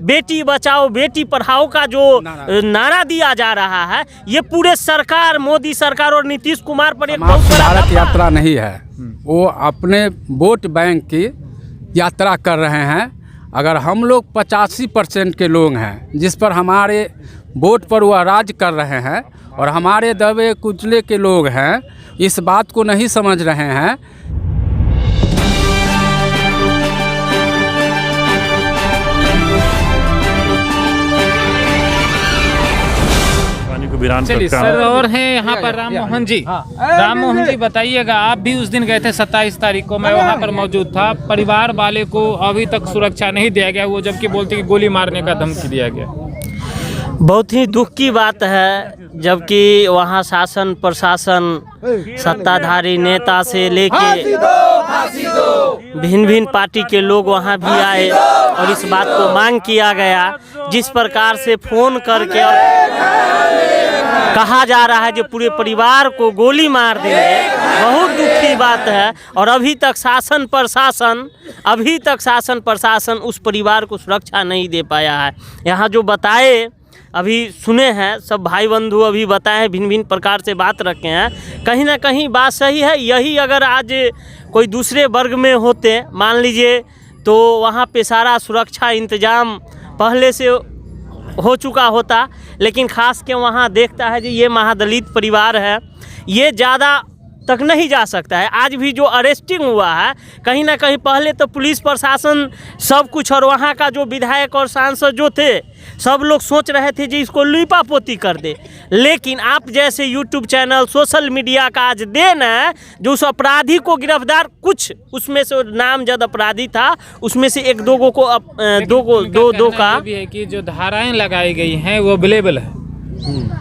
बेटी बचाओ बेटी पढ़ाओ का जो नारा दिया जा रहा है, ये पूरे सरकार, मोदी सरकार और नीतीश कुमार पर एक बहुत बड़ा भारत यात्रा नहीं है, वो अपने वोट बैंक की यात्रा कर रहे हैं। अगर हम लोग 85% के लोग हैं जिस पर हमारे वोट पर वह राज कर रहे हैं और हमारे दबे कुचले के लोग हैं, इस बात को नहीं समझ रहे हैं। चलिए सर, और हैं यहाँ पर राम मोहन जी। राम मोहन जी, बताइएगा, आप भी उस दिन गए थे 27 तारीख को, मैं वहाँ पर मौजूद था। परिवार वाले को अभी तक सुरक्षा नहीं दिया गया, वो जबकि बोलते कि गोली मारने का धमकी दिया गया। बहुत ही दुख की बात है, जबकि वहाँ शासन प्रशासन सत्ताधारी नेता से लेके भिन्न भिन्न पार्टी के लोग वहाँ भी आए और इस बात को मांग किया गया। जिस प्रकार से फोन करके कहा जा रहा है जो पूरे परिवार को गोली मार देंगे, बहुत दुख की बात है। और अभी तक शासन प्रशासन उस परिवार को सुरक्षा नहीं दे पाया है। यहाँ जो बताए अभी सुने हैं सब भाई बंधु, अभी बताए हैं, भिन्न भिन्न प्रकार से बात रखे हैं। कहीं ना कहीं बात सही है। यही अगर आज कोई दूसरे वर्ग में होते, मान लीजिए, तो वहाँ पे सारा सुरक्षा इंतजाम पहले से हो चुका होता। लेकिन खास के वहाँ देखता है कि ये महादलित परिवार है, ये ज़्यादा तक नहीं जा सकता है। आज भी जो अरेस्टिंग हुआ है, कहीं ना कहीं पहले तो पुलिस प्रशासन सब कुछ और वहाँ का जो विधायक और सांसद जो थे, सब लोग सोच रहे थे कि इसको लीपापोती कर दे। लेकिन आप जैसे यूट्यूब चैनल, सोशल मीडिया का आज देन है जो उस अपराधी को गिरफ्तार, कुछ उसमें से नामजद अपराधी था, उसमें से एक दो को दो का भी है कि जो धाराएं लगाई गई हैं वो अवेलेबल है,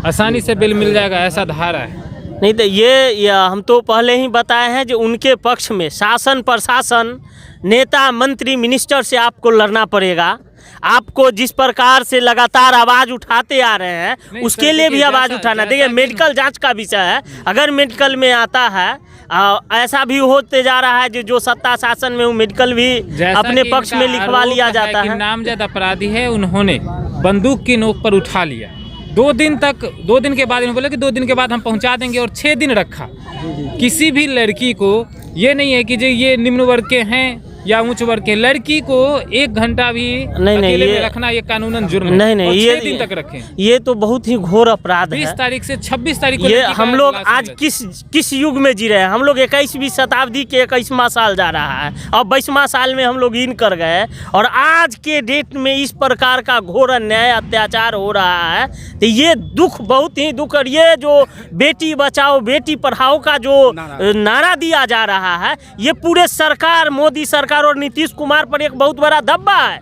आसानी से बिल मिल जाएगा, ऐसा धारा है। नहीं तो ये हम तो पहले ही बताए हैं जो उनके पक्ष में शासन प्रशासन, नेता मंत्री मिनिस्टर से आपको लड़ना पड़ेगा। आपको जिस प्रकार से लगातार आवाज़ उठाते आ रहे हैं, उसके लिए भी आवाज़ उठाना। देखिए, मेडिकल जांच का विषय है, अगर मेडिकल में आता है, ऐसा भी होते जा रहा है जो सत्ता शासन में वो मेडिकल भी अपने पक्ष में लिखवा लिया जाता है। नामजद अपराधी है, उन्होंने बंदूक की नोक पर उठा लिया। 2 दिन के बाद बोले कि 2 दिन के बाद हम पहुंचा देंगे, और 6 दिन रखा। किसी भी लड़की को ये नहीं है कि जो ये निम्न वर्ग के हैं या उच्च वर्ग के, लड़की को 1 घंटा भी अकेले में रखना ये कानूनन जुर्म है। नहीं, ये 6 दिन तक रखें, ये तो बहुत ही घोर अपराध है। 20 तारीख से 26 तारीख को ये हम लोग आज किस युग में जी रहे हैं। हम लोग 21वीं शताब्दी के 21वां साल जा रहा है, और 22वां साल में हम लोग इन कर गए, और आज के डेट में इस प्रकार का घोर अन्याय अत्याचार हो रहा है। तो ये दुख, बहुत ही दुख। और ये जो बेटी बचाओ बेटी पढ़ाओ का जो नारा दिया जा रहा है, ये पूरे सरकार, मोदी सरकार और नीतीश कुमार पर एक बहुत बड़ा धब्बा है।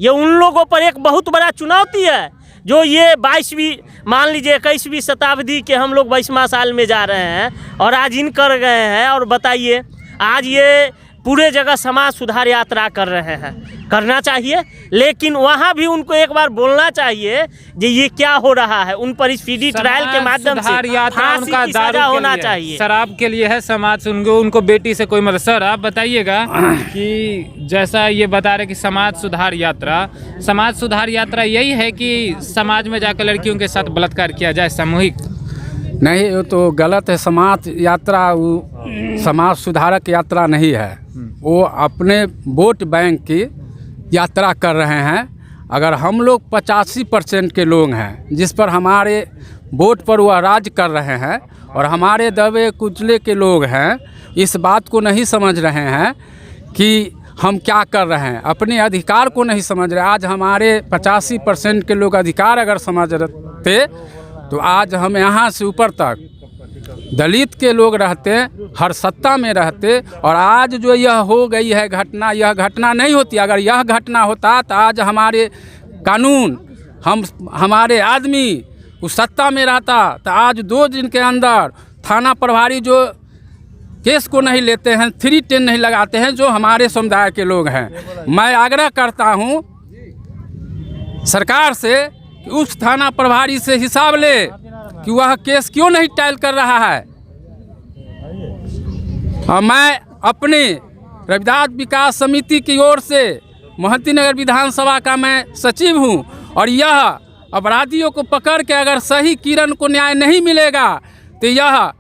ये उन लोगों पर एक बहुत बड़ा चुनौती है जो ये 22वीं, मान लीजिए 21वीं शताब्दी के हम लोग 22वां साल में जा रहे हैं और आज इन कर गए हैं। और बताइए, आज ये पूरे जगह समाज सुधार यात्रा कर रहे हैं, करना चाहिए, लेकिन वहाँ भी उनको एक बार बोलना चाहिए कि ये क्या हो रहा है। उन पर स्पीडी ट्रायल के माध्यम से फांसी की सजा होना चाहिए। शराब के लिए है समाज, उनको बेटी से कोई मतलब। सर, आप बताइएगा कि जैसा ये बता रहे कि समाज सुधार यात्रा यही है कि समाज में जाकर लड़कियों के साथ बलात्कार किया जाए सामूहिक? नहीं, वो तो गलत है। समाज यात्रा वो समाज सुधारक यात्रा नहीं है, वो अपने वोट बैंक की यात्रा कर रहे हैं। अगर हम लोग 85% के लोग हैं जिस पर हमारे वोट पर वह राज कर रहे हैं और हमारे दबे कुचले के लोग हैं, इस बात को नहीं समझ रहे हैं कि हम क्या कर रहे हैं, अपने अधिकार को नहीं समझ रहे। आज हमारे 85% के लोग अधिकार अगर समझते तो आज हम यहाँ से ऊपर तक दलित के लोग रहते, हर सत्ता में रहते। और आज जो यह हो गई है घटना, यह घटना नहीं होती। अगर यह घटना होता तो आज हमारे कानून, हमारे आदमी उस सत्ता में रहता, तो आज 2 दिन के अंदर थाना प्रभारी जो केस को नहीं लेते हैं, 310 नहीं लगाते हैं, जो हमारे समुदाय के लोग हैं। मैं आग्रह करता हूँ सरकार से कि उस थाना प्रभारी से हिसाब ले कि वह केस क्यों नहीं टाइल कर रहा है। और मैं अपने रविदास विकास समिति की ओर से मोहद्दी नगर विधानसभा का मैं सचिव हूँ और यह अपराधियों को पकड़ के अगर सही किरण को न्याय नहीं मिलेगा तो यह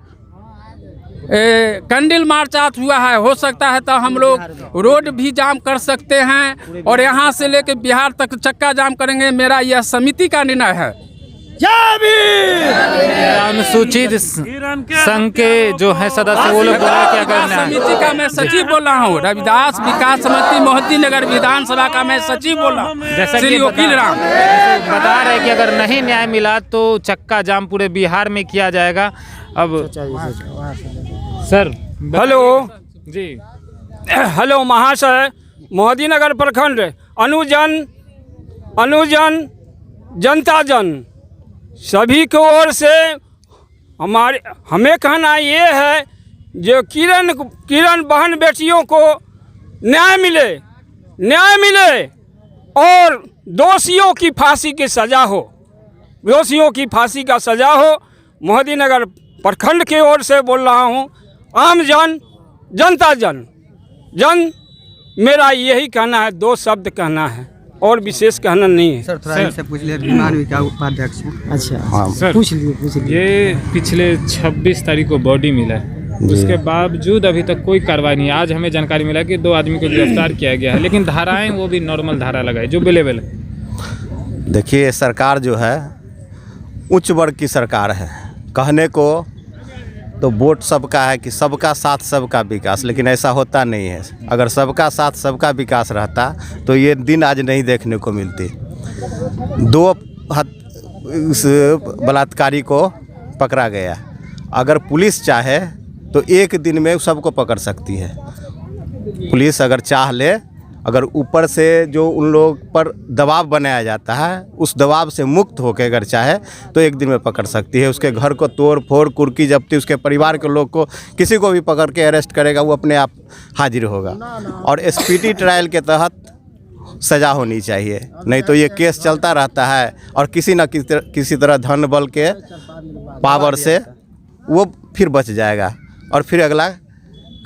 कैंडल मार्च आज हुआ है, हो सकता है तो हम लोग रोड भी जाम कर सकते हैं और यहाँ से लेकर बिहार तक चक्का जाम करेंगे। मेरा यह समिति का निर्णय है। अनुसूचित संघ के जो है सदस्य वो लोग बोला कि अगर समिति का मैं सचिव बोल रहा हूँ, रविदास विकास समिति मोहद्दी नगर विधानसभा का मैं सचिव बोल रहा हूँ, जैसा श्री कि वकील राम बता रहे कि अगर नहीं न्याय मिला तो चक्का जाम पूरे बिहार में किया जाएगा। अब सर हेलो जी, हेलो महाशय, मोहद्दी नगर प्रखंड अनुजन जनता जन सभी की ओर से हमें कहना ये है जो किरण बहन बेटियों को न्याय मिले और दोषियों की फांसी की सज़ा हो। मोहद्दी नगर प्रखंड की ओर से बोल रहा हूँ, आम जनता जन मेरा यही कहना है, 2 शब्द कहना है और विशेष कहना नहीं है। सर थोड़ा इनसे पूछ लिए, बीमार का उपाध्यक्ष हैं। अच्छा हाँ सर, पूछ लीजिए। ये पिछले 26 तारीख को बॉडी मिला है, उसके बावजूद अभी तक कोई कार्रवाई नहीं है। आज हमें जानकारी मिला कि 2 आदमी को गिरफ्तार किया गया है, लेकिन धाराएं वो भी नॉर्मल धारा लगाई जो अवेलेबल है। देखिए, सरकार जो है उच्च वर्ग की सरकार है। कहने को तो वोट सबका है कि सबका साथ सबका विकास, लेकिन ऐसा होता नहीं है। अगर सबका साथ सबका विकास रहता तो ये दिन आज नहीं देखने को मिलती। 2 इस बलात्कारी को पकड़ा गया। अगर पुलिस चाहे तो 1 दिन में सबको पकड़ सकती है। पुलिस अगर चाह ले, अगर ऊपर से जो उन लोग पर दबाव बनाया जाता है उस दबाव से मुक्त होकर अगर चाहे तो 1 दिन में पकड़ सकती है। उसके घर को तोड़ फोड़ कुर्की जब्ती, उसके परिवार के लोग को किसी को भी पकड़ के अरेस्ट करेगा, वो अपने आप हाजिर होगा। और स्पीडी ट्रायल के तहत सज़ा होनी चाहिए, नहीं तो ये केस चलता रहता है और किसी न किसी तरह धन बल के पावर से वो फिर बच जाएगा और फिर अगला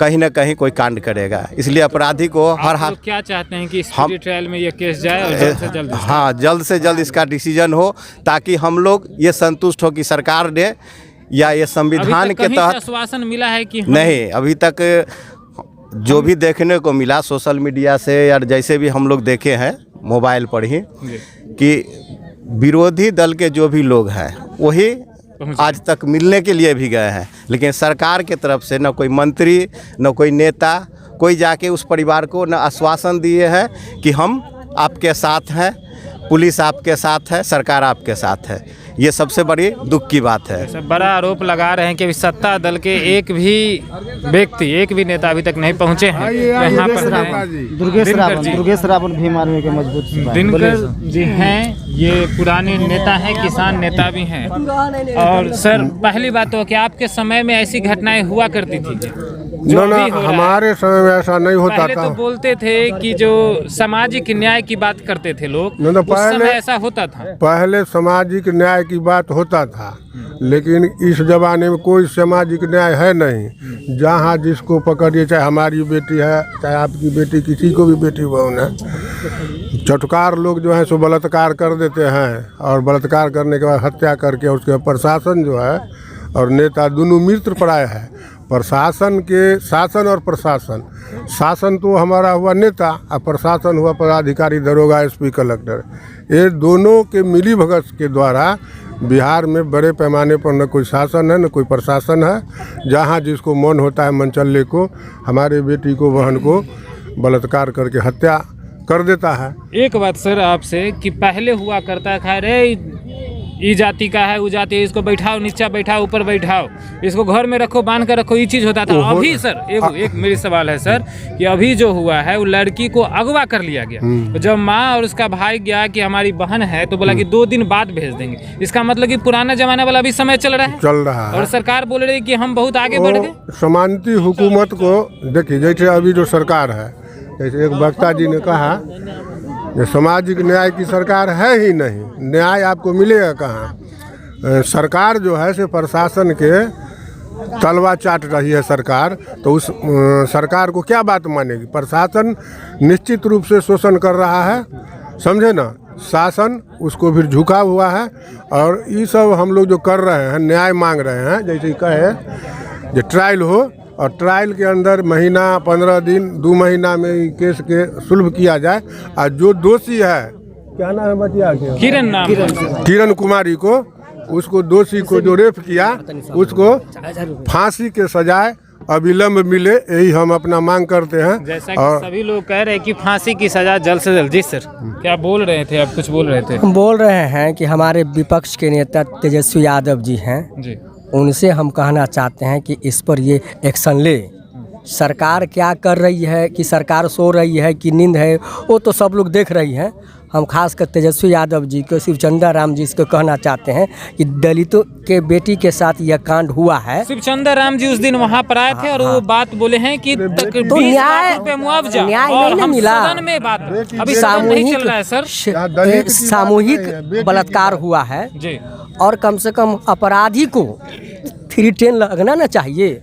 कहीं ना कहीं कोई कांड करेगा। इसलिए अपराधी को हर हाल क्या चाहते हैं कि स्पीडी ट्रायल में ये केस जाए और जल्द से जल्द, हाँ जल्द से जल्द इसका डिसीजन हो, ताकि हम लोग ये संतुष्ट हो कि सरकार ने या ये संविधान के तहत आश्वासन मिला है कि नहीं। अभी तक जो भी देखने को मिला सोशल मीडिया से या जैसे भी हम लोग देखे हैं मोबाइल पर ही, कि विरोधी दल के जो भी लोग हैं वही आज तक मिलने के लिए भी गए हैं, लेकिन सरकार के तरफ से न कोई मंत्री न कोई नेता कोई जाके उस परिवार को न आश्वासन दिए हैं कि हम आपके साथ हैं, पुलिस आपके साथ है, सरकार आपके साथ है। ये सबसे बड़ी दुख की बात है। सब बड़ा आरोप लगा रहे हैं कि सत्ता दल के एक भी व्यक्ति, एक भी नेता अभी तक नहीं पहुंचे हैं यहाँ पर। दुर्गेश रावण भीम आर्मी के मजबूत सिपाही दिनकर जी हैं, ये पुराने नेता हैं, किसान नेता भी हैं। और सर पहली बात तो कि आपके समय में ऐसी घटनाएं हुआ करती थी? ना हमारे समय में ऐसा नहीं होता पहले था। तो बोलते थे कि जो सामाजिक न्याय की बात करते थे लोग, ना उस समय ऐसा होता था। पहले सामाजिक न्याय की बात होता था, लेकिन इस जमाने में कोई सामाजिक न्याय है नहीं। जहाँ जिसको पकड़िए, चाहे हमारी बेटी है चाहे आपकी बेटी, किसी को भी बेटी बहन है, चटकार लोग जो है सो बलात्कार कर देते हैं और बलात्कार करने के बाद हत्या करके उसके प्रशासन जो है और नेता दोनों मित्र प्राय है। प्रशासन के शासन और प्रशासन, शासन तो हमारा हुआ नेता और प्रशासन हुआ पदाधिकारी, दरोगा, एसपी, कलेक्टर। ये दोनों के मिली भगत के द्वारा बिहार में बड़े पैमाने पर न कोई शासन है न कोई प्रशासन है। जहाँ जिसको मन होता है मनचल्ले को, हमारे बेटी को, बहन को बलात्कार करके हत्या कर देता है। एक बात सर आपसे कि पहले हुआ करता था, रे ई जाति का है, वो जाति है, इसको बैठाओ, नीचा बैठाओ, ऊपर बैठाओ, इसको घर में रखो, बांध कर रखो, ये चीज़ होता था। अभी सर एक मेरी सवाल है सर कि अभी जो हुआ है वो लड़की को अगवा कर लिया गया। तो जब माँ और उसका भाई गया कि हमारी बहन है तो बोला कि 2 दिन बाद भेज देंगे। इसका मतलब कि पुराना जमाना वाला भी समय चल रहा है और सरकार बोल रही है कि हम बहुत आगे बढ़ गए। समानती हुकूमत को देखिए, जैसे अभी जो सरकार है, जैसे एक वक्ता जी ने कहा ये सामाजिक न्याय की सरकार है ही नहीं। न्याय आपको मिलेगा कहाँ? सरकार जो है से प्रशासन के तलवा चाट रही है सरकार, तो उस सरकार को क्या बात मानेगी। प्रशासन निश्चित रूप से शोषण कर रहा है, समझे ना। शासन उसको फिर झुका हुआ है, और ये सब हम लोग जो कर रहे हैं, न्याय मांग रहे हैं। जैसे कहे जो ट्रायल हो, और ट्रायल के अंदर महीना 15 दिन 2 महीना में ई केस के सुलभ किया जाए, और जो दोषी है, क्या नाम है बतिया के, किरण कुमारी को, उसको दोषी को जो रेप किया उसको फांसी के सजाए अविलंब मिले, यही हम अपना मांग करते हैं। जैसा कि सभी लोग कह रहे हैं कि फांसी की सजा जल्द से जल्द। जी सर, क्या बोल रहे थे आप? कुछ बोल रहे थे। हम बोल रहे हैं कि हमारे विपक्ष के नेता तेजस्वी यादव जी हैं जी, उनसे हम कहना चाहते हैं कि इस पर ये एक्शन ले। सरकार क्या कर रही है, कि सरकार सो रही है कि नींद है, वो तो सब लोग देख रही हैं। हम खासकर तेजस्वी यादव जी को, शिवचंद्र राम जी को कहना चाहते हैं कि दलितों के बेटी के साथ यह कांड हुआ है। शिवचंद्र राम जी उस दिन वहाँ पर आए थे और वो बात बोले हैं कि तो 20 लाख रुपए मुआवजा, और हम सदन में बात अभी सदन नहीं चल रहा है सर। सामूहिक बलात्कार हुआ है जी, और कम से कम अपराधी को 310 लगना ना चाहिए,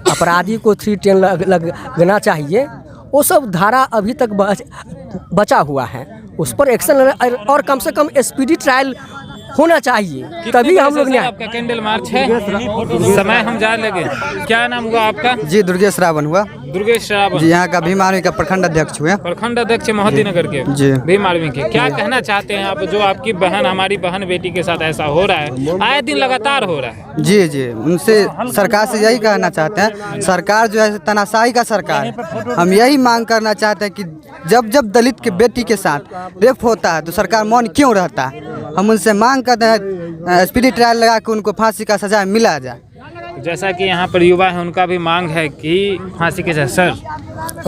अपराधी को 310 लगना चाहिए। वो सब धारा अभी तक बचा हुआ है, उस पर एक्शन और कम से कम स्पीडी ट्रायल होना चाहिए, तभी हम लोग। आपका कैंडल मार्च है, समय हम जा लगे। क्या नाम हुआ आपका? जी दुर्गेश रावण हुआ दुर्गेश रावण जी, यहाँ का भीम आर्मी का प्रखंड अध्यक्ष हुए। प्रखंड अध्यक्ष मोहद्दी नगर के जी। भीम आर्मी के। क्या कहना चाहते हैं आप, जो आपकी बहन, हमारी बहन बेटी के साथ ऐसा हो रहा है, आए दिन लगातार हो रहा है? जी जी, उनसे सरकार से यही कहना चाहते हैं, सरकार जो है तानाशाही का सरकार है। हम यही मांग करना चाहते हैं कि जब जब दलित के बेटी के साथ रेप होता है तो सरकार मौन क्यों रहता है। हम उनसे मांग करते हैं स्पीडी ट्रायल लगा के उनको फांसी का सजा मिला जाए। जैसा कि यहाँ पर युवा है, उनका भी मांग है कि फांसी के सजा। सर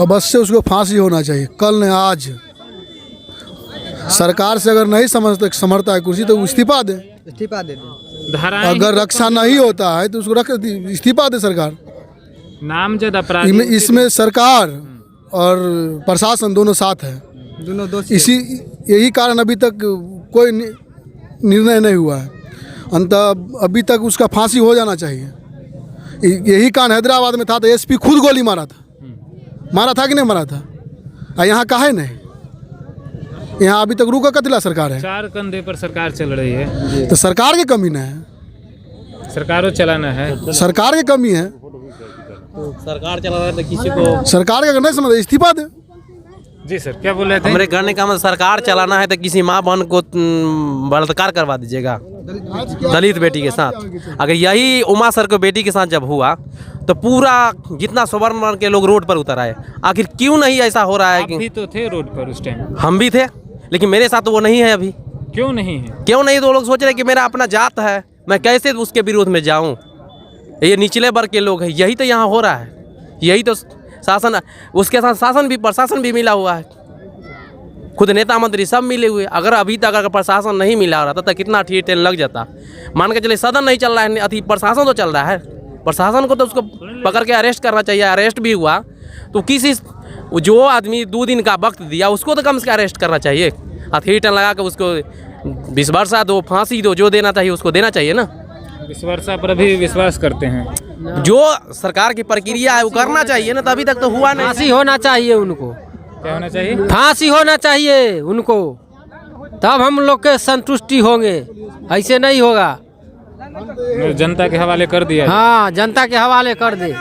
अवश्य उसको फांसी होना चाहिए, कल न आज। सरकार से अगर नहीं समझता है कुर्सी तो इस्तीफा दे, इस्तीफा दे दे। अगर रक्षा नहीं होता है तो उसको इस्तीफा दे सरकार। नामजद अपराधी इसमें सरकार और प्रशासन दोनों साथ है, दोनों दोषी। यही कारण अभी तक कोई निर्णय नहीं हुआ है। अंततः अभी तक उसका फांसी हो जाना चाहिए। यही कांड हैदराबाद में था तो एसपी खुद गोली मारा था कि नहीं मारा था? यहाँ काहे नहीं? यहाँ अभी तक रुका कतिला सरकार है, 4 कंधे पर सरकार चल रही है। तो सरकार की कमी नहीं है, सरकारों चलाना है, सरकार की कमी है। सरकार चला रहा है तो किसी को, सरकार का अगर नहीं समझ इस्तीफा दे। जी सर, क्या बोल रहे थे? हमारे कहने का मतलब सरकार चलाना है तो किसी माँ बहन को बलात्कार करवा दीजिएगा दलित बेटी के साथ। अगर यही उमा सर को बेटी के साथ जब हुआ तो पूरा जितना सवर्ण वर्ण के लोग रोड पर उतर आए। आखिर क्यों नहीं ऐसा हो रहा है? आप भी तो थे रोड पर उस टाइम। हम भी थे, लेकिन मेरे साथ तो वो नहीं है अभी। क्यों नहीं है? क्यों नहीं? तो वो लोग सोच रहे कि मेरा अपना जात है, मैं कैसे उसके विरोध में जाऊं। ये निचले वर्ग के लोग हैं, यही तो यहाँ हो रहा है। यही तो शासन, उसके साथ शासन भी, प्रशासन भी मिला हुआ है, खुद नेता मंत्री सब मिले हुए। अगर अभी तक अगर प्रशासन नहीं मिला रहा तो कितना ठीक लग जाता। मान के चले सदन नहीं चल रहा है, अति प्रशासन तो चल रहा है। प्रशासन को तो उसको पकड़ के अरेस्ट करना चाहिए। अरेस्ट भी हुआ तो किसी जो आदमी 2 दिन का वक्त दिया उसको तो कम से कम अरेस्ट करना चाहिए। अथीटन लगा के उसको 20 वर्षा दो, फांसी दो, जो देना चाहिए उसको देना चाहिए ना। 20 वर्षा पर भी विश्वास करते हैं। जो सरकार की प्रक्रिया है वो करना चाहिए ना, तो अभी तक तो हुआ नहीं। फांसी होना चाहिए उनको, क्या होना चाहिए? फांसी होना चाहिए उनको, तब हम लोग के संतुष्टि होंगे। ऐसे नहीं होगा। जनता के हवाले कर दिया। हाँ, जनता के हवाले कर दे,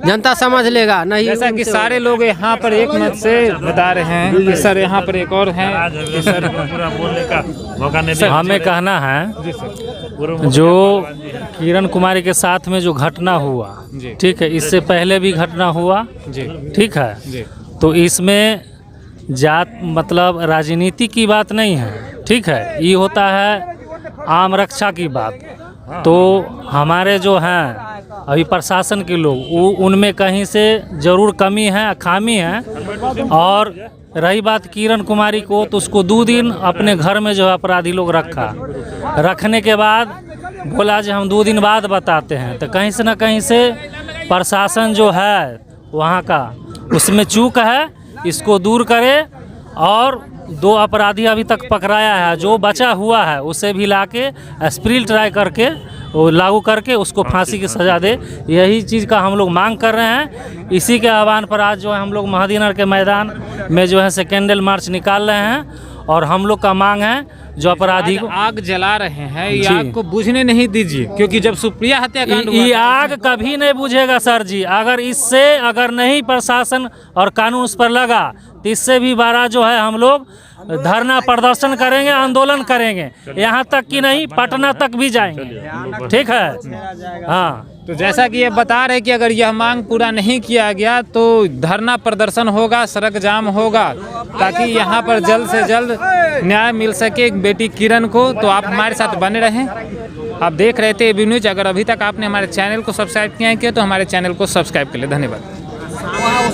जनता समझ लेगा। नहीं जैसा कि सारे लोग यहाँ पर एक मत से बता रहे हैं कि सर यहाँ पर एक और हैं कि सर पूरा बोलने का मौका नहीं दिया। हमें कहना है जो किरण कुमारी के साथ में जो घटना हुआ, ठीक है, इससे पहले भी घटना हुआ, ठीक है, तो इसमें जात मतलब राजनीति की बात नहीं है, ठीक है, ये होता है आम रक्षा की बात। तो हमारे जो हैं अभी प्रशासन के लोग, उनमें कहीं से ज़रूर कमी है, खामी है। और रही बात किरण कुमारी को, तो उसको 2 दिन अपने घर में जो है अपराधी लोग रखने के बाद बोला जो हम 2 दिन बाद बताते हैं। तो कहीं से ना कहीं से प्रशासन जो है वहाँ का उसमें चूक है, इसको दूर करे। और 2 अपराधी अभी तक पकड़ाया है, जो बचा हुआ है उसे भी लाके स्पीड ट्राई करके वो लागू करके उसको फांसी की सज़ा दे। यही चीज़ का हम लोग मांग कर रहे हैं। इसी के आह्वान पर आज जो है हम लोग महदीनगर के मैदान में जो है से कैंडल मार्च निकाल रहे हैं और हम लोग का मांग है जो अपराधी को आग जला रहे हैं, ये आग को बुझने नहीं दीजिए, क्योंकि जब सुप्रिया हत्याकांड हुआ ये आग कभी नहीं बुझेगा सर जी। अगर इससे अगर नहीं प्रशासन और कानून उस पर लगा तो इससे भी बड़ा जो है हम लोग धरना प्रदर्शन करेंगे, आंदोलन करेंगे, यहाँ तक कि नहीं पटना तक भी जाएंगे। ठीक है। हाँ, तो जैसा कि ये बता रहे कि अगर यह मांग पूरा नहीं किया गया तो धरना प्रदर्शन होगा, सड़क जाम होगा, ताकि यहाँ पर जल्द से जल्द न्याय मिल सके एक बेटी किरण को। तो आप हमारे साथ बने रहें। आप देख रहे थे एबी न्यूज। अगर अभी तक आपने हमारे चैनल को सब्सक्राइब किया है तो हमारे चैनल को सब्सक्राइब कर ले। धन्यवाद।